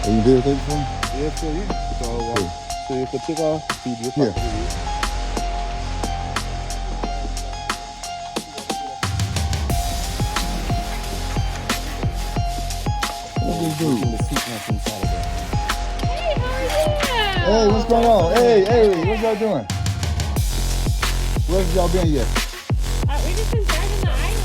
Are you videotaping for me? Yeah, so yeah. So you could take a video. Yeah. Taking the sweetness inside of it. Hey, how are you? Hey, what's going on? Hey, what y'all doing? Where have y'all been yet? We just been driving the island.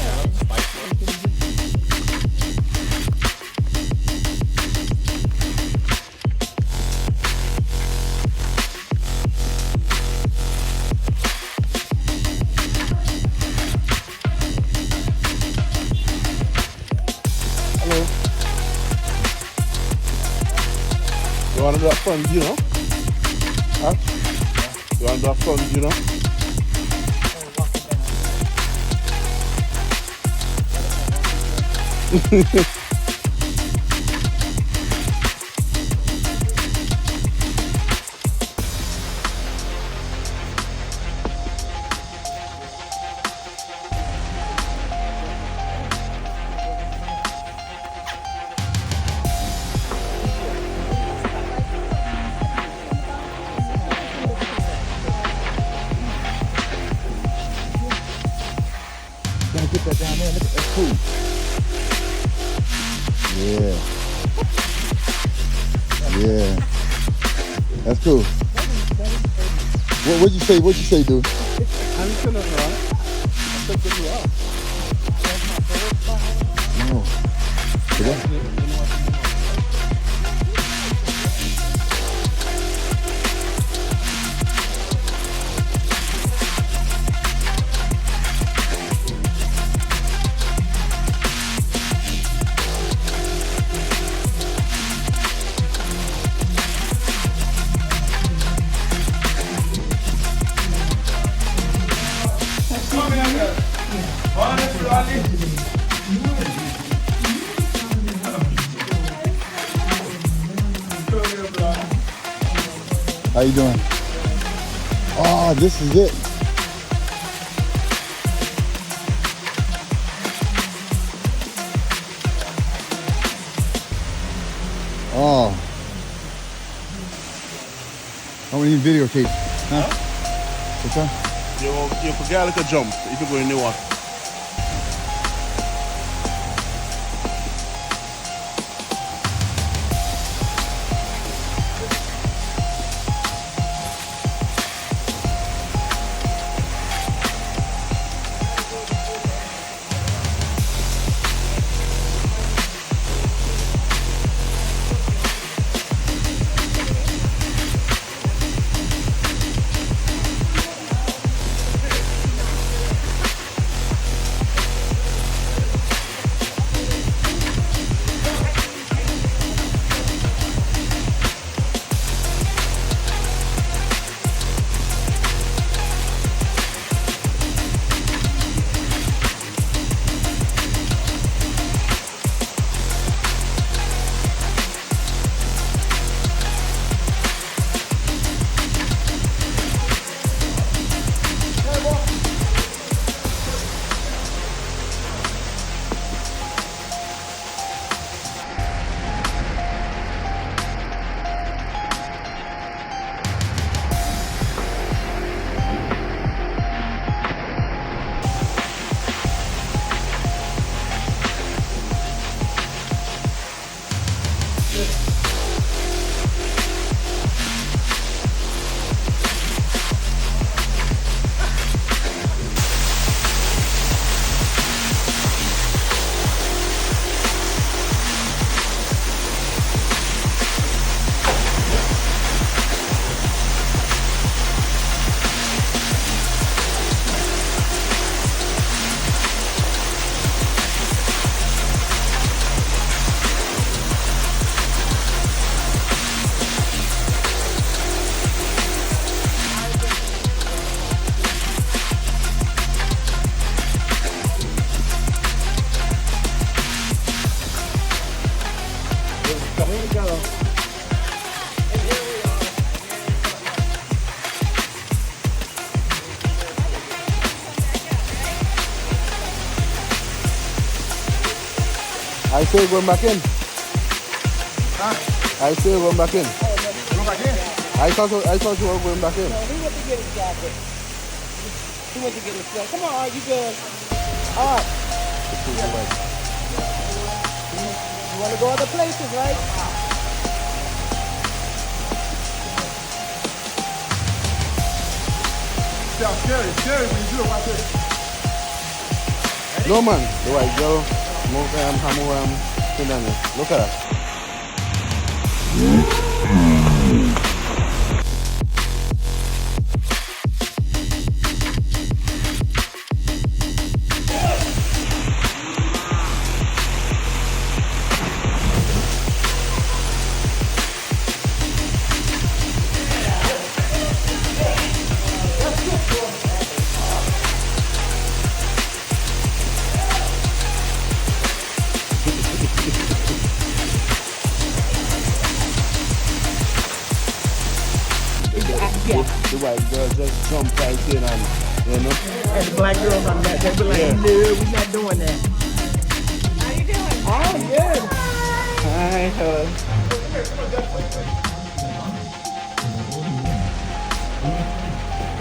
Hello. You want to do a fun, you know? Huh? You want to do a fun, you know? Gotta get that down there. Look at that cool. Yeah. Yeah. That's cool. What'd you say? What'd you say, dude? I'm still not wrong. I said good you are. No. Is that- How you doing? Oh, this is it. Oh. I want to even videotape. Huh? What's that? You forget like a jump if you go in the water. I say going back in. Huh? I say you're going back in. Go back in. I thought you were going back in. No, he went to get his jacket. He went to get his stuff. Come on, Art, you good? Art. You want to go other places, right? Sounds scary. It's scary when you do it. Watch this. No man, the white girl, hammer, sit down there. Look at her. The white girl just jump right in and, you know. And the black girls on that, they be like, Yeah. no, we're not doing that. How you doing? Oh, good. Hi, hello.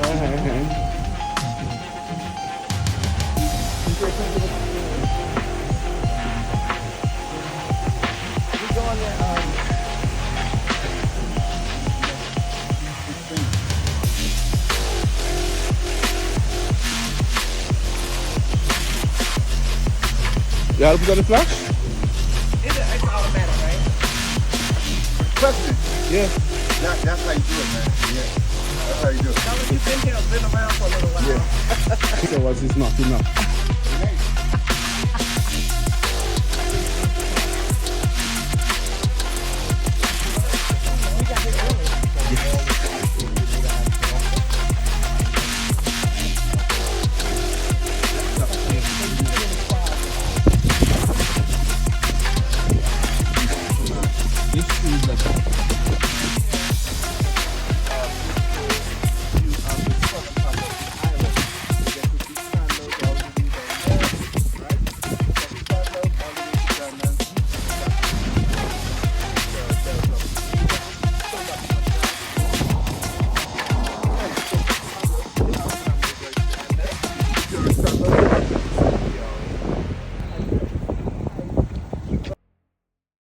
Hi. We going there, You have to put on the flash? it's automatic, right? Trust me. Yeah. That's how you do it, man. Yeah. That's how you do it. You've been here, been around for a little while. So what's this not enough? It ain't